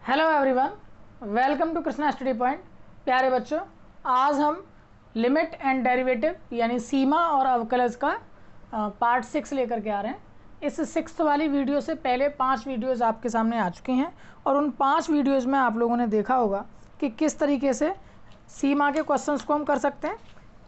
Hello everyone, welcome to Krishna study point. प्यारे बच्चों, आज हम लिमिट एंड डेरिवेटिव यानी सीमा और अवकलज का पार्ट 6 लेकर के आ रहे हैं। इस 6th वाली वीडियो से पहले 5 वीडियोस आपके सामने आ चुकी हैं और उन 5 वीडियोस में आप लोगों ने देखा होगा कि किस तरीके से सीमा के क्वेश्चंस को हम कर सकते हैं।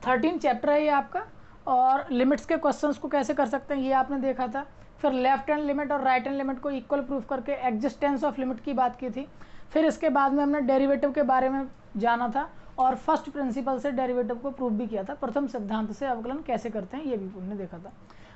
13 चैप्टर है ये आपका, और लिमिट्स के क्वेश्चंस को कैसे कर सकते हैं ये आपने देखा था। फिर लेफ्ट हैंड लिमिट और राइट हैंड लिमिट को इक्वल प्रूफ करके एग्जिस्टेंस ऑफ लिमिट की बात की थी। फिर इसके बाद में हमने डेरिवेटिव के बारे में जाना था और फर्स्ट प्रिंसिपल से डेरिवेटिव को प्रूफ भी किया था। प्रथम सिद्धांत से अवकलन कैसे करते हैं ये भी हमने देखा था।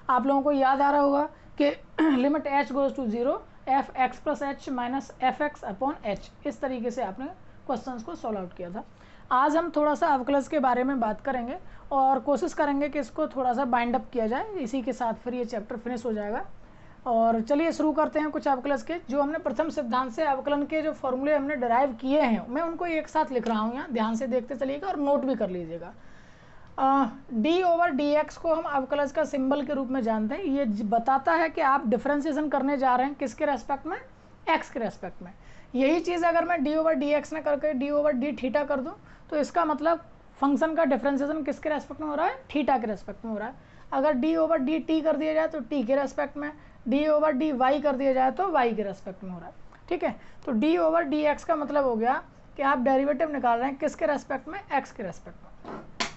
आप लोगों को याद आ रहा होगा कि limit h goes to 0 f x plus h minus f x upon h, इस तरीके से आपने क्वेश्चंस को सॉल्व आउट किया था। आज हम थोड़ा सा अवकलज के बारे में बात करेंगे और कोशिश करेंगे कि इसको थोड़ा सा बाइंड अप किया जाए। इसी के साथ फिर ये चैप्टर फिनिश हो जाएगा। और चलिए शुरू करते हैं कुछ अवकलज के। जो हमने प्रथम सिद्धांत से अवकलन के जो फॉर्मूले हमने डिराइव किए हैं, मैं उनको एक साथ लिख रहा हूँ, यहाँ ध्यान से देखते चलिएगा और नोट भी कर लीजिएगा। डी ओवर डी एक्स को हम अवकलज का सिंबल के रूप में जानते हैं। ये बताता है कि आप डिफ्रेंसिएशन करने जा रहे हैं किसके रेस्पेक्ट में, एक्स के रेस्पेक्ट में। यही चीज़ अगर मैं डी ओवर डी एक्स ने करके डी ओवर डी थीटा कर दूँ तो इसका मतलब फंक्शन का डिफ्रेंसिएशन किसके रेस्पेक्ट में हो रहा है, थीटा के रेस्पेक्ट में हो रहा है। अगर डी ओवर डी टी कर दिया जाए तो टी के रेस्पेक्ट में, डी ओवर डी वाई कर दिया जाए तो वाई के रेस्पेक्ट में हो रहा है। ठीक है, तो डी ओवर डी एक्स का मतलब हो गया कि आप डेरिवेटिव निकाल रहे हैं किसके रेस्पेक्ट में, एक्स के रेस्पेक्ट में।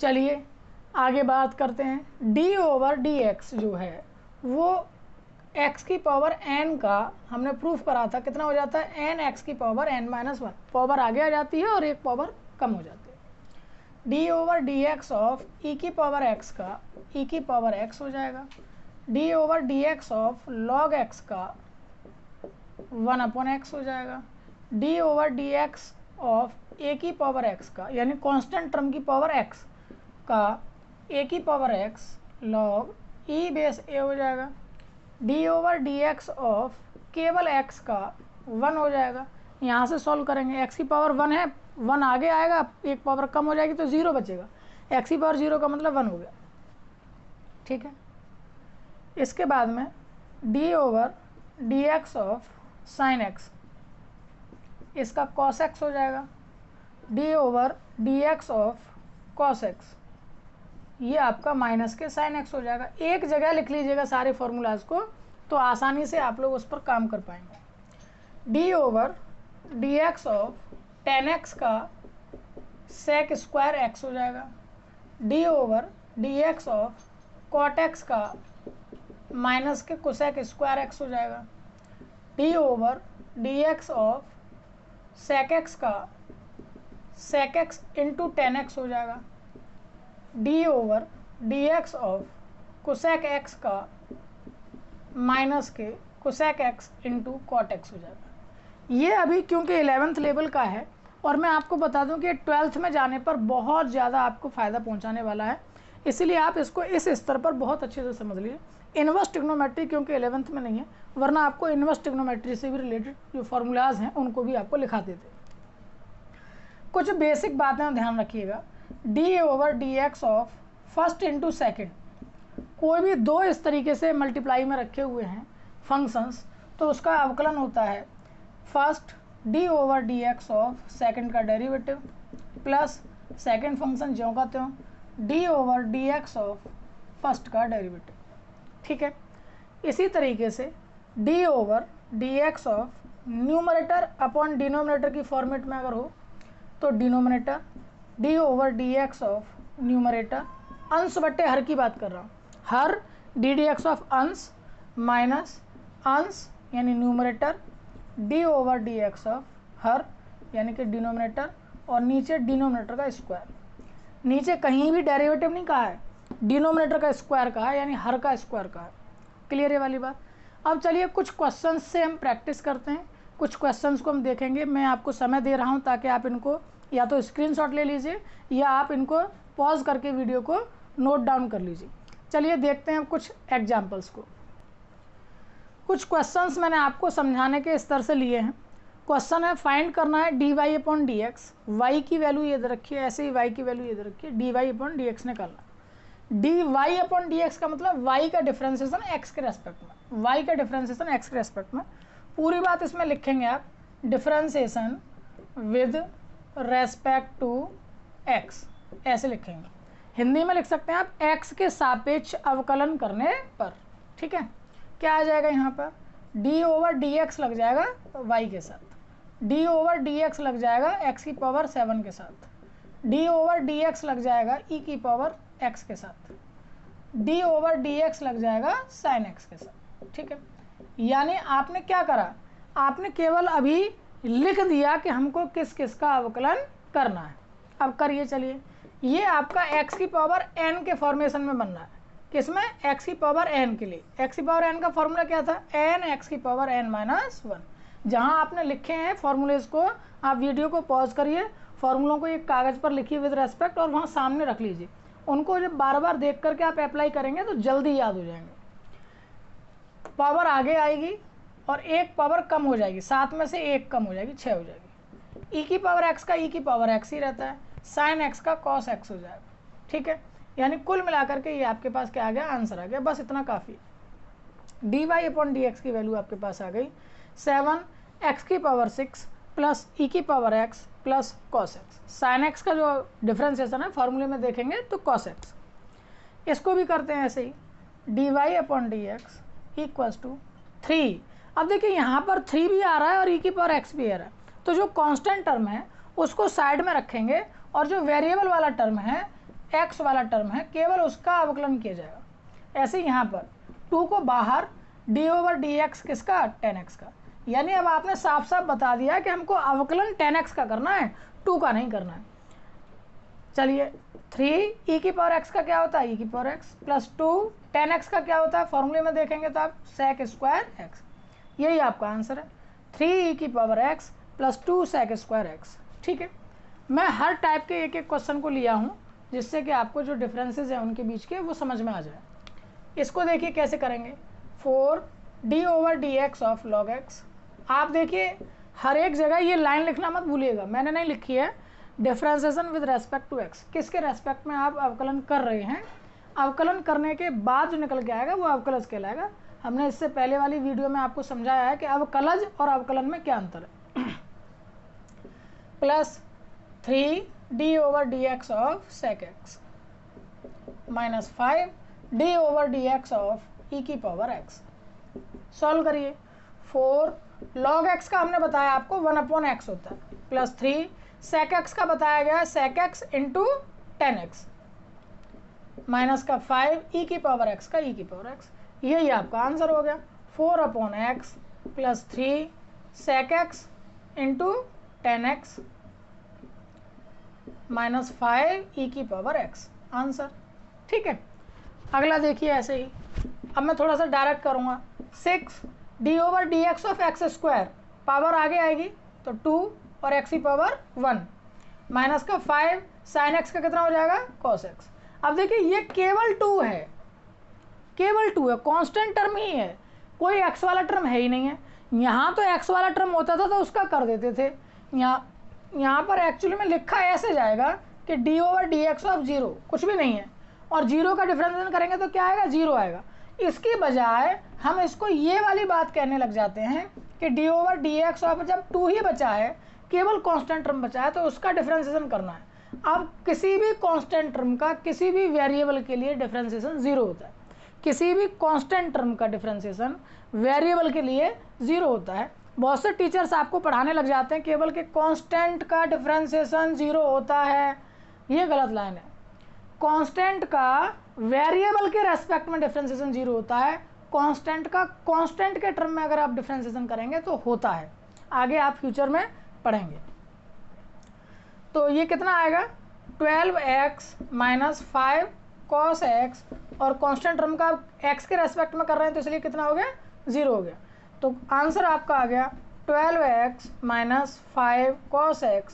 चलिए आगे बात करते हैं। डी ओवर डी एक्स जो है वो x की पावर n का हमने प्रूफ करा था, कितना हो जाता है, n x की पावर n माइनस 1। पावर आगे आ जाती है और एक पावर कम हो जाती है। D over d x of e की पावर x का e की पावर x हो जाएगा। D over d x of log x का 1 अपॉन x हो जाएगा। D over d x of a की पावर x का यानी कांस्टेंट टर्म की पावर x का a की power x log e base a हो जाएगा। D over d x of केवल x का 1 हो जाएगा। यहाँ से सॉल्व करेंगे, x की पावर 1 है, 1 आगे आएगा, एक पावर कम हो जाएगी तो 0 बचेगा। x की पावर 0 का मतलब 1 हो गया। ठीक है, इसके बाद में D over d x of sine x, इसका कॉस एक्स हो जाएगा। D over d x of cos x, ये आपका माइनस के साइन एक्स हो जाएगा। एक जगह लिख लीजिएगा सारे फॉर्मूलाज को तो आसानी से आप लोग उस पर काम कर पाएंगे। D over d x of tan x का सेक स्क्वायर एक्स हो जाएगा। D over d x of cot x का माइनस के कोसेक स्क्वायर एक्स हो जाएगा। D over d x of sec x का sec x into tan x हो जाएगा। D over d x of cosec x का माइनस के cosec x into cot x हो जाएगा। ये अभी क्योंकि 11th लेवल का है और मैं आपको बता दूं कि 12th में जाने पर बहुत ज़्यादा आपको फ़ायदा पहुंचाने वाला है, इसीलिए आप इसको इस स्तर पर बहुत अच्छे से समझ लीजिए। इनवर्स ट्रिग्नोमेट्री क्योंकि 11th में नहीं है, वरना आपको इनवर्स ट्रिग्नोमेट्री से भी रिलेटेड जो फॉर्मूलाज हैं उनको भी आपको लिखा देते। कुछ बेसिक बातें ध्यान रखिएगा। D over d x of first into second, कोई भी दो इस तरीके से मल्टीप्लाई में रखे हुए हैं फंक्शंस तो उसका अवकलन होता है first D over d x of second का डेरिवेटिव प्लस सेकेंड फंक्शन ज्यों का त्यों D over d x of first का डेरिवेटिव। ठीक है, इसी तरीके से D over d x of numerator upon denominator की फॉर्मेट में अगर हो तो denominator D over d x of numerator, अंश बट्टे हर की बात कर रहा हूँ, हर डी डी एक्स ऑफ अंश माइनस अंश यानी numerator D over d x of her यानी कि डिनोमिनेटर, और नीचे डिनोमिनेटर का स्क्वायर। नीचे कहीं भी डेरिवेटिव नहीं कहा है, डिनोमिनेटर का स्क्वायर कहा है यानी हर का स्क्वायर कहा है। क्लियर है वाली बात। अब चलिए कुछ क्वेश्चंस से हम प्रैक्टिस करते हैं, कुछ क्वेश्चंस को हम देखेंगे। मैं आपको समय दे रहा हूँ ताकि आप इनको या तो स्क्रीनशॉट ले लीजिए या आप इनको पॉज करके वीडियो को नोट डाउन कर लीजिए। चलिए देखते हैं कुछ एग्जाम्पल्स को। कुछ क्वेश्चंस मैंने आपको समझाने के स्तर से लिए हैं। क्वेश्चन है फाइंड करना है d y upon d x, y की वैल्यू ये दे रखी है, ऐसे ही वाई की वैल्यू ये दे रखी है, d y upon d x निकालना। D y upon d x का मतलब वाई का डिफ्रेंसिएशन एक्स के रेस्पेक्ट में, वाई का डिफ्रेंसिएशन एक्स के रेस्पेक्ट में। पूरी बात इसमें लिखेंगे आप, differentiation with respect to x, ऐसे लिखेंगे। हिंदी में लिख सकते हैं आप x के सापेक्ष अवकलन करने पर, ठीक है। क्या आ जाएगा यहाँ पर, d ओवर डी एक्स लग जाएगा y के साथ, d ओवर डी एक्स लग जाएगा x की पावर 7 के साथ, d ओवर डी एक्स लग जाएगा e की पावर x के साथ, d ओवर डी एक्स लग जाएगा साइन x के साथ, ठीक है। यानी आपने क्या करा, आपने केवल अभी लिख दिया कि हमको किस किस का अवकलन करना है। अब करिए, चलिए। ये आपका x की पावर n के फॉर्मेशन में बन रहा है, किसमें, x की पावर n के लिए। x की पावर n का फॉर्मूला क्या था, n x की पावर n माइनस 1। जहां आपने लिखे हैं फॉर्मूलेज को, आप वीडियो को पॉज करिए, फॉर्मूलों को एक कागज़ पर लिखिए विद रेस्पेक्ट और वहां सामने रख लीजिए। उनको जब बार बार देख करके आप अप्लाई करेंगे तो जल्दी याद हो जाएंगे। पावर आगे आएगी और एक पावर कम हो जाएगी, 7 में से 1 कम हो जाएगी, 6 हो जाएगी। e की पावर x का e की पावर x ही रहता है, साइन x का कॉस x हो जाएगा, ठीक है। यानी कुल मिलाकर के ये आपके पास क्या आ गया, आंसर आ गया। बस इतना काफ़ी। dy अपॉन डी एक्स की वैल्यू आपके पास आ गई 7x की पावर 6 प्लस ई की power x plus cos x। Sine x का जो डिफ्रेंसिएशन है फॉर्मूले में देखेंगे तो कॉस x। इसको भी करते हैं ऐसे ही, dy upon d x equals to 3। अब देखिए यहाँ पर 3 भी आ रहा है और ई की पावर x भी आ रहा है, तो जो कांस्टेंट टर्म है उसको साइड में रखेंगे और जो वेरिएबल वाला टर्म है, x वाला टर्म है, केवल उसका अवकलन किया जाएगा। ऐसे यहाँ पर 2 को बाहर, d ओवर डी एक्स किसका, 10x का। यानी अब आपने साफ साफ बता दिया कि हमको अवकलन 10x का करना है, 2 का नहीं करना है। चलिए, 3 e की पावर x का क्या होता है, e की पावर x प्लस 2 10x का क्या होता है, फॉर्मूले में देखेंगे तो आप sec स्क्वायर x। यही आपका आंसर है, 3 e की power x plus 2 sec square x, ठीक है। मैं हर टाइप के एक एक क्वेश्चन को लिया हूँ जिससे कि आपको जो डिफरेंसेस हैं उनके बीच के वो समझ में आ जाए। इसको देखिए कैसे करेंगे, 4 d over d x of log x। आप देखिए हर एक जगह ये लाइन लिखना मत भूलिएगा, मैंने नहीं लिखी है। Differentiation with respect to x, किसके रेस्पेक्ट में आप अवकलन कर रहे हैं, अवकलन करने के बाद जो निकल के आएगा वो अवकलज कहलाएगा। हमने इससे पहले वाली वीडियो में आपको समझाया है कि अवकलज और अवकलन में क्या अंतर है। Plus 3 d over d x of sec x minus 5 d over d x of e की पावर x। सॉल्व करिए, 4 log x का हमने बताया आपको 1 अपॉन x होता है, प्लस 3 sec x का बताया गया sec x into 10x, minus का 5 e की पावर x का e की पावर x। यही आपका आंसर हो गया, 4 upon x plus 3 sec x into 10x minus 5 e की पावर x, आंसर, ठीक है। अगला देखिए ऐसे ही, अब मैं थोड़ा सा डायरेक्ट करूँगा, 6 d over d x of x square, power आगे आएगी तो 2 और x की पावर 1, माइनस का 5 साइन x का कितना हो जाएगा, cos x। अब देखिए ये केवल 2 है, केवल 2 है, कांस्टेंट टर्म ही है, कोई x वाला टर्म है ही नहीं है। यहाँ तो x वाला टर्म होता था तो उसका कर देते थे, यहाँ पर एक्चुअली में लिखा ऐसे जाएगा कि d over d x of 0 कुछ भी नहीं है, और 0 का डिफरेंशिएशन करेंगे तो क्या आएगा, 0 आएगा। इसकी बजाय हम इसको ये वाली बात कहने लग जाते हैं कि d over d x of, जब 2 ही बचा है, केवल कांस्टेंट टर्म बचा है, तो उसका डिफरेंशिएशन करना है। अब किसी भी कांस्टेंट टर्म का किसी भी वेरिएबल के लिए डिफरेंशिएशन 0 होता है, किसी भी कांस्टेंट टर्म का डिफरेंशिएशन वेरिएबल के लिए 0 होता है। बहुत से टीचर्स आपको पढ़ाने लग जाते हैं केवल कि कांस्टेंट का डिफरेंशिएशन 0 होता है, ये गलत लाइन है। कांस्टेंट का वेरिएबल के रेस्पेक्ट में डिफरेंशिएशन 0 होता है, कांस्टेंट का कांस्टेंट के टर्म में अगर आप डिफरेंशिएशन करेंगे तो होता है, आगे आप फ्यूचर में पढ़ेंगे। तो ये कितना आएगा, 12x माइनस 5 cos x, और कांस्टेंट टर्म का x के रेस्पेक्ट में कर रहे हैं तो इसलिए कितना हो गया, 0 हो गया। तो आंसर आपका आ गया 12x minus 5 cos x,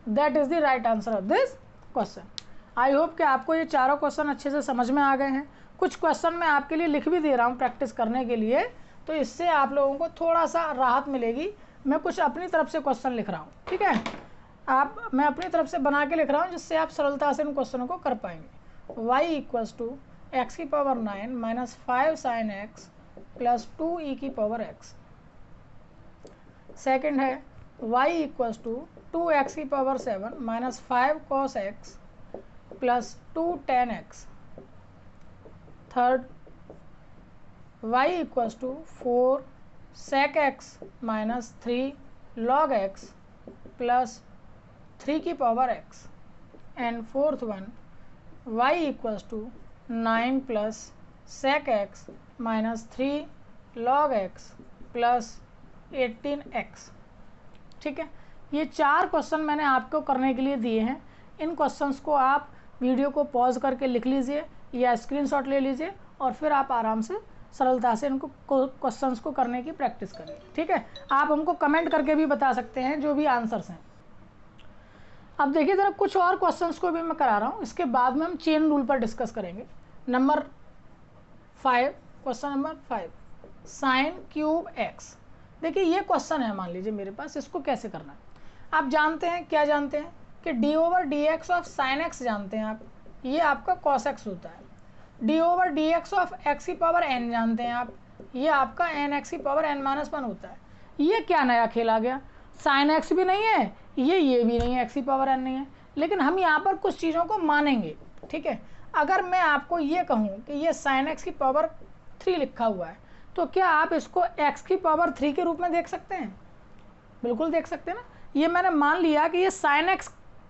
that is the right answer of this question. I hope कि आपको ये चारों क्वेश्चन अच्छे से समझ में आ गए हैं। कुछ क्वेश्चन मैं आपके लिए लिख भी दे रहा हूँ प्रैक्टिस करने के लिए, तो इससे आप लोगों को थोड़ा सा राहत मिलेगी। मैं कुछ अपनी तरफ से क्वेश्चन लिख रहा हूँ, ठीक है, मैं अपनी तरफ से बना के लिख रहा हूँ जिससे आप सरलता से इन क्वेश्चनों को कर पाएंगे। y इक्वल्स टू एक्स की power 9 minus 5 sine x plus 2 e की पावर x। सेकंड है y इक्वल्स टू 2x की power 7 minus 5 cos x plus 2 tan x। Third y equals to 4 sec x minus 3 log x plus 3 की power x। And fourth one y equals to 9 plus sec x minus 3 log x plus 18x। ठीक है, ये 4 question मैंने आपको करने के लिए दिए हैं। इन क्वेश्चंस को आप वीडियो को पॉज करके लिख लीजिए या स्क्रीनशॉट ले लीजिए और फिर आप आराम से सरलता से इनको क्वेश्चंस को करने की प्रैक्टिस करिए। ठीक है, आप हमको कमेंट करके भी बता सकते हैं जो भी आंसर्स हैं। अब देखिए ज़रा कुछ और क्वेश्चंस को भी मैं करा रहा हूँ, इसके बाद में हम चेन रूल पर डिस्कस करेंगे। Number 5, question number 5, sine cube x. देखिए ये क्वेश्चन है, मान लीजिए मेरे पास, इसको कैसे करना है आप जानते हैं। क्या जानते हैं कि D over d x of sine x जानते हैं आप, ये आपका कॉस एक्स होता है। D over d x of x की पावर एन जानते हैं आप, ये आपका एन एक्स की पावर एन माइनस 1 होता है। ये क्या नया खेल आ गया, साइन एक्स भी नहीं है, ये भी नहीं है, एक्स की पावर एन नहीं है। लेकिन हम यहाँ पर कुछ चीज़ों को मानेंगे। ठीक है, अगर मैं आपको ये कहूँ कि ये साइन एक्स की पावर 3 लिखा हुआ है, तो क्या आप इसको x की पावर 3 के रूप में देख सकते हैं? बिल्कुल देख सकते हैं ना। ये मैंने मान लिया कि ये साइन x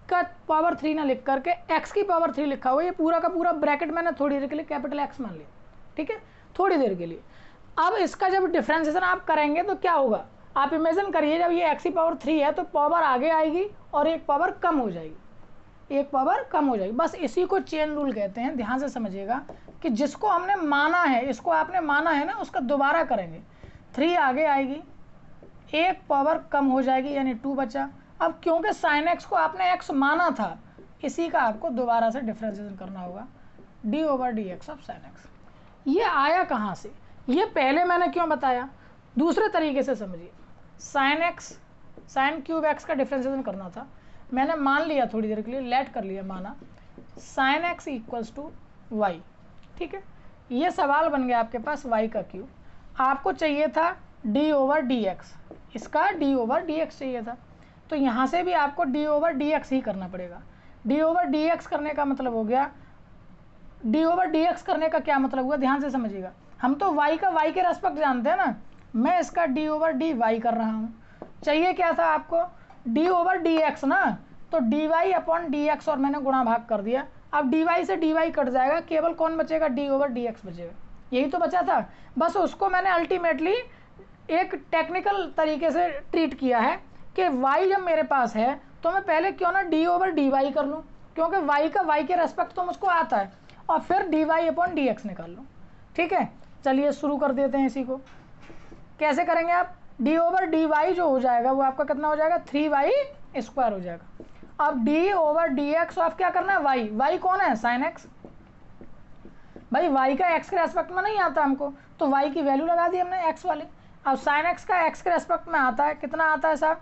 का पावर 3 ना लिख करके x की पावर 3 लिखा हुआ है। ये पूरा का पूरा ब्रैकेट मैंने थोड़ी देर के लिए कैपिटल X मान लिया। ठीक है, थोड़ी देर के लिए। अब इसका जब डिफ्रेंसिएशन आप करेंगे तो क्या होगा, आप इमेजिन करिए जब ये x की पावर 3 है तो पावर आगे आएगी और एक पावर कम हो जाएगी, एक पावर कम हो जाएगी। बस इसी को चेन रूल कहते हैं। ध्यान से समझिएगा कि जिसको हमने माना है, इसको आपने माना है ना, उसका दोबारा करेंगे। 3 आगे आएगी, एक पावर कम हो जाएगी, यानी 2 बचा। अब क्योंकि साइन एक्स को आपने x माना था, इसी का आपको दोबारा से डिफ्रेंशिएशन करना होगा, D over d x of sine x. ये आया कहाँ से, ये पहले मैंने क्यों बताया, दूसरे तरीके से समझिए। Sine x, sine cube x का डिफ्रेंशिएशन करना था, मैंने मान लिया थोड़ी देर के लिए, लेट कर लिया, माना sine x equals to y. ठीक है, ये सवाल बन गया आपके पास y का क्यूब। आपको चाहिए था d ओवर डी एक्स, इसका d ओवर डी एक्स चाहिए था, तो यहाँ से भी आपको d ओवर डी एक्स ही करना पड़ेगा। d ओवर डी एक्स करने का मतलब हो गया, d ओवर डी एक्स करने का क्या मतलब हुआ, ध्यान से समझिएगा। हम तो y का y के रेस्पेक्ट जानते हैं ना, मैं इसका d ओवर डी वाई कर रहा हूँ। चाहिए क्या था आपको, d ओवर डी एक्स ना, तो d y upon d x, और मैंने गुणा भाग कर दिया। अब डी वाई से डी वाई कट जाएगा, केवल कौन बचेगा, डी ओवर डी एक्स बचेगा। यही तो बचा था, बस उसको मैंने अल्टीमेटली एक टेक्निकल तरीके से ट्रीट किया है कि y जब मेरे पास है तो मैं पहले क्यों ना डी ओवर डी वाई कर लूँ, क्योंकि y का y के रेस्पेक्ट तो मुझको आता है, और फिर d y upon d x निकाल लूँ। ठीक है, चलिए शुरू कर देते हैं इसी को। कैसे करेंगे आप, डी ओवर डी वाई जो हो जाएगा वो आपका कितना हो जाएगा, 3y स्क्वायर हो जाएगा। अब d over d x of क्या करना है, y, y कौन है, साइन x। भाई y का x के रेस्पेक्ट में नहीं आता हमको, तो y की वैल्यू लगा दी हमने x वाले। अब साइन x का x के रेस्पेक्ट में आता है, कितना आता है साहब,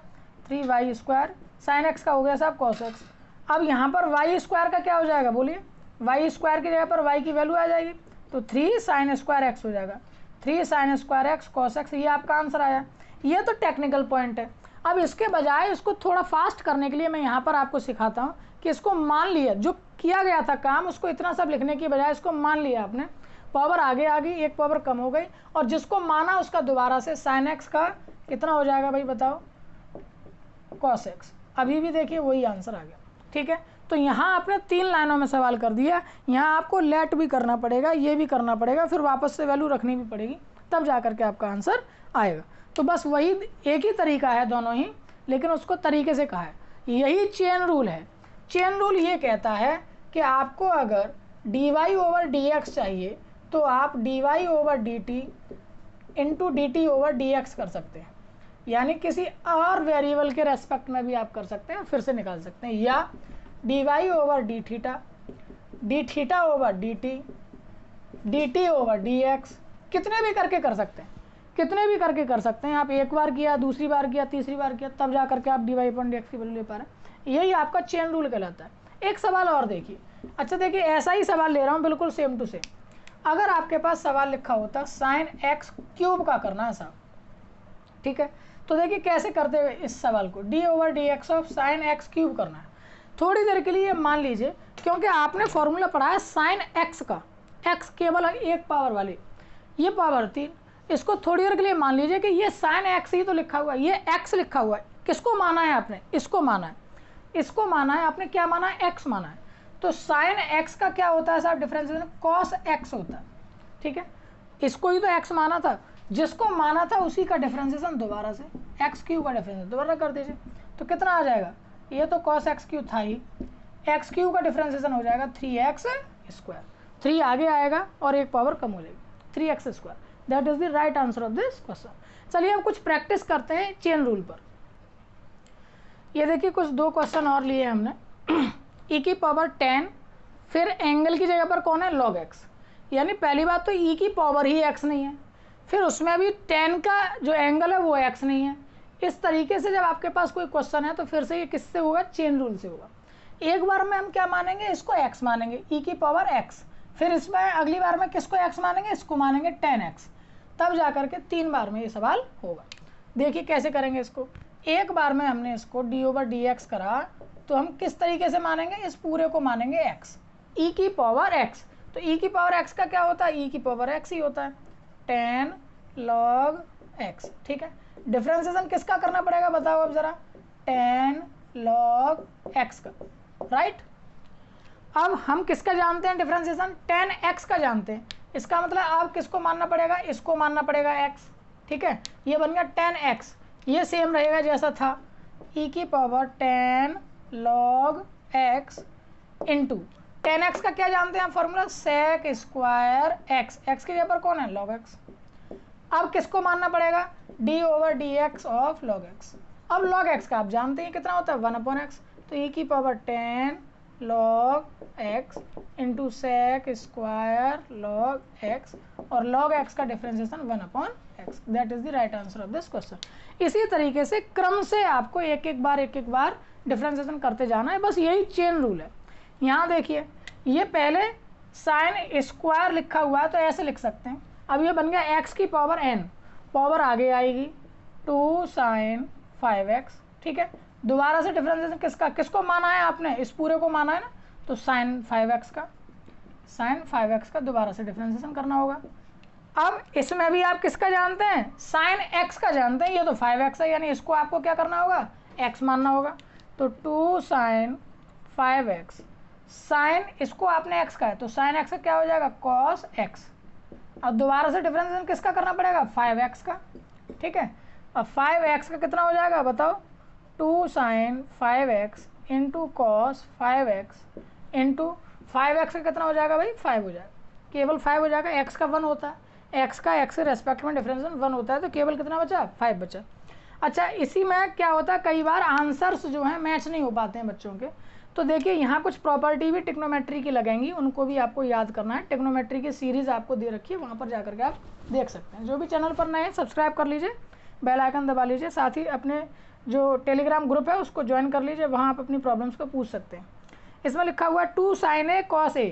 3y स्क्वायर। साइन x का हो गया साहब cos x। अब यहाँ पर y स्क्वायर का क्या हो जाएगा, बोलिए, y स्क्वायर की जगह पर y की वैल्यू आ जाएगी, तो 3 साइन स्क्वायर x हो जाएगा। 3 sine square x cos x, ये आपका आंसर आया। ये तो टेक्निकल पॉइंट है। अब इसके बजाय इसको थोड़ा फास्ट करने के लिए मैं यहाँ पर आपको सिखाता हूँ कि इसको मान लिया, जो किया गया था काम, उसको इतना सब लिखने की बजाय इसको मान लिया आपने, पावर आगे आ गई, एक पावर कम हो गई, और जिसको माना उसका दोबारा से साइन एक्स का कितना हो जाएगा भाई बताओ, कॉस एक्स। अभी भी देखिए वही आंसर आ गया। ठीक है, तो यहाँ आपने 3 लाइनों में सवाल कर दिया। यहाँ आपको लेट भी करना पड़ेगा, ये भी करना पड़ेगा, फिर वापस से वैल्यू रखनी भी पड़ेगी, तब जा करके आपका आंसर आएगा। तो बस वही एक ही तरीका है दोनों ही, लेकिन उसको तरीके से कहा है। यही चेन रूल है। चेन रूल ये कहता है कि आपको अगर d y over d x चाहिए तो आप d y over d t into d t over d x कर सकते हैं, यानी किसी और वेरिएबल के रेस्पेक्ट में भी आप कर सकते हैं, फिर से निकाल सकते हैं, या d y over d theta over d t over d x, कितने भी करके कर सकते हैं, कितने भी करके कर सकते हैं आप। एक बार किया, दूसरी बार किया, तीसरी बार किया, तब जा करके आप d y upon d x की वैल्यू ले पा रहे हैं। यही आपका चेन रूल कहलाता है। एक सवाल और देखिए, अच्छा देखिए ऐसा ही सवाल ले रहा हूँ, बिल्कुल सेम टू सेम। अगर आपके पास सवाल लिखा होता साइन एक्स क्यूब का करना है साहब, ठीक है। तो देखिए कैसे करते हुए इस सवाल को, d/dx of sine x cube करना है। थोड़ी देर के लिए मान लीजिए, क्योंकि आपने फॉर्मूला पढ़ा है साइन एक्स का, एक्स केवल एक पावर वाली, ये पावर 3, इसको थोड़ी देर के लिए मान लीजिए कि ये साइन एक्स ही तो लिखा हुआ है, ये एक्स लिखा हुआ है। किसको माना है आपने? इसको माना है, इसको माना है आपने, क्या माना है? एक्स माना है। तो साइन एक्स का क्या होता है साहब? डिफरेंशिएशन कॉस एक्स होता है, ठीक है। इसको ही तो एक्स माना था, जिसको माना था उसी का डिफरेंशिएशन दोबारा से एक्स क्यूब का डिफरेंशिएशन दोबारा कर दीजिए। तो कितना आ जाएगा? ये तो कॉस एक्स क्यूब था ही, एक्स क्यूब का डिफरेंशिएशन हो जाएगा 3x स्क्वायर, 3 आगे आएगा और एक पावर कम हो जाएगी, 3x square. That is the right answer of this question. चलिए अब कुछ प्रैक्टिस करते हैं चेन रूल पर। ये देखिए कुछ 2 क्वेश्चन और लिए हमने। e की पावर 10, फिर एंगल की जगह पर कौन है? log x। यानी पहली बात तो e की पावर ही x नहीं है, फिर उसमें भी 10 का जो एंगल है वो x नहीं है। इस तरीके से जब आपके पास कोई क्वेश्चन है तो फिर से ये किससे होगा? चेन रूल से होगा। एक बार में हम क्या मानेंगे? इसको x मानेंगे, e की पावर x। फिर इसमें अगली बार में किसको x मानेंगे? इसको मानेंगे 10x। तब जा करके 3 बार में ये सवाल होगा। देखिए कैसे करेंगे इसको। एक बार में हमने इसको d/dx करा तो हम किस तरीके से मानेंगे? इस पूरे को मानेंगे x, e की पावर x। तो e की पावर x का क्या होता है? e की पावर x ही होता है, 10 log x, ठीक है। डिफरेंशिएशन किसका करना पड़ेगा बताओ अब जरा? 10 log x का, राइट। अब हम किसका जानते हैं डिफरेंशिएशन? 10x का जानते हैं। इसका मतलब अब किसको मानना पड़ेगा? इसको मानना पड़ेगा x, ठीक है। ये बन गया 10x, ये सेम रहेगा जैसा था, e की power 10 log x into 10x का क्या जानते हैं formula? sec square x, x की जगह पर कौन है? log x। अब किसको मानना पड़ेगा? d/dx of log x। अब log x का आप जानते हैं कितना होता है? 1/x। तो e की power 10 log x into sec square log x, और log x का differentiation 1/x। That is the right answer of this question. इसी तरीके से क्रम से आपको एक एक बार डिफरेंशिएशन करते जाना है, बस यही चेन रूल है। यहाँ देखिए ये पहले साइन स्क्वायर लिखा हुआ है तो ऐसे लिख सकते हैं। अब ये बन गया x की पावर n, पावर आगे आएगी 2 sin 5x, ठीक है। दोबारा से डिफरेंशिएशन किसका? किसको माना है आपने? इस पूरे को माना है ना, तो sin 5x का दोबारा से डिफरेंशिएशन करना होगा। अब इसमें भी आप किसका जानते हैं? sin x का जानते हैं। ये तो 5x है, यानी इसको आपको क्या करना होगा? x मानना होगा। तो 2 sin 5x, साइन इसको आपने x का है तो साइन x का क्या हो जाएगा? cos x। अब दोबारा से डिफरेंशिएशन किसका करना पड़ेगा? 5x का, ठीक है। अब 5x का कितना हो जाएगा बताओ? 2 sin 5x into cos 5x into 5x का कितना हो जाएगा भाई? 5 हो जाएगा, केवल 5 हो जाएगा। x का 1 होता है, x का x के रेस्पेक्ट में डिफरेंशिएशन 1 होता है, तो केवल कितना बचा? 5 बचा। अच्छा, इसी में क्या होता है, कई बार आंसर्स जो हैं मैच नहीं हो पाते हैं बच्चों के। तो देखिए यहाँ कुछ प्रॉपर्टी भी ट्रिग्नोमेट्री की लगेंगी, उनको भी आपको याद करना है। ट्रिग्नोमेट्री की सीरीज़ आपको दे रखी है, वहाँ पर जाकर के आप देख सकते हैं। जो भी चैनल पर नए हैं सब्सक्राइब कर लीजिए, बेल आइकन दबा लीजिए, साथ ही अपने जो टेलीग्राम ग्रुप है उसको ज्वाइन कर लीजिए, वहाँ आप अपनी प्रॉब्लम्स को पूछ सकते हैं। इसमें लिखा हुआ है 2 sin a cos a,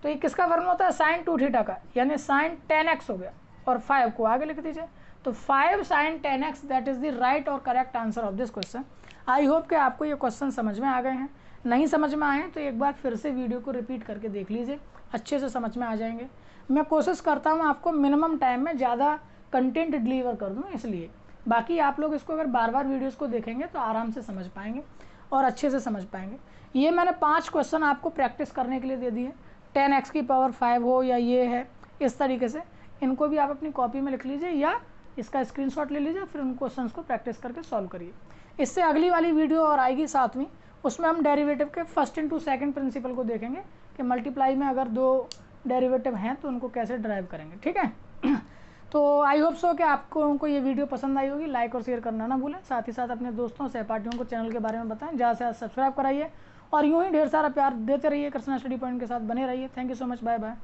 तो ये किसका वर्ग होता है? sin 2 थीटा का, यानी sin 10x हो गया, और 5 को आगे लिख दीजिए। तो 5 sin 10x, that is the right और correct answer of this question. I hope कि आपको ये क्वेश्चन समझ में आ गए हैं। नहीं समझ में आए तो एक बार फिर से वीडियो को रिपीट करके देख लीजिए, अच्छे से समझ में आ जाएंगे। मैं कोशिश करता हूँ आपको मिनिमम टाइम में ज़्यादा कंटेंट डिलीवर कर दूँ, इसलिए बाकी आप लोग इसको अगर बार बार वीडियोस को देखेंगे तो आराम से समझ पाएंगे और अच्छे से समझ पाएंगे। ये मैंने 5 क्वेश्चन आपको प्रैक्टिस करने के लिए दे दिए, 10x की पावर 5 हो या ये है, इस तरीके से इनको भी आप अपनी कॉपी में लिख लीजिए या इसका स्क्रीनशॉट ले लीजिए, फिर उन क्वेश्चंस को प्रैक्टिस करके सॉल्व करिए। इससे अगली वाली वीडियो और आएगी साथ में, उसमें हम डेरिवेटिव के फर्स्ट इंटू सेकंड प्रिंसिपल को देखेंगे कि मल्टीप्लाई में अगर 2 डेरिवेटिव हैं तो उनको कैसे ड्राइव करेंगे, ठीक है। तो आई होप सो कि आपको ये वीडियो पसंद आई होगी। लाइक और शेयर करना ना भूलें, साथ ही साथ अपने दोस्तों सहपाठियों को चैनल के बारे में बताएं, ज़्यादा से ज़्यादा सब्सक्राइब कराइए और यूँ ही ढेर सारा प्यार देते रहिए। कृष्णा स्टडी पॉइंट के साथ बने रहिए। Thank you so much, bye bye.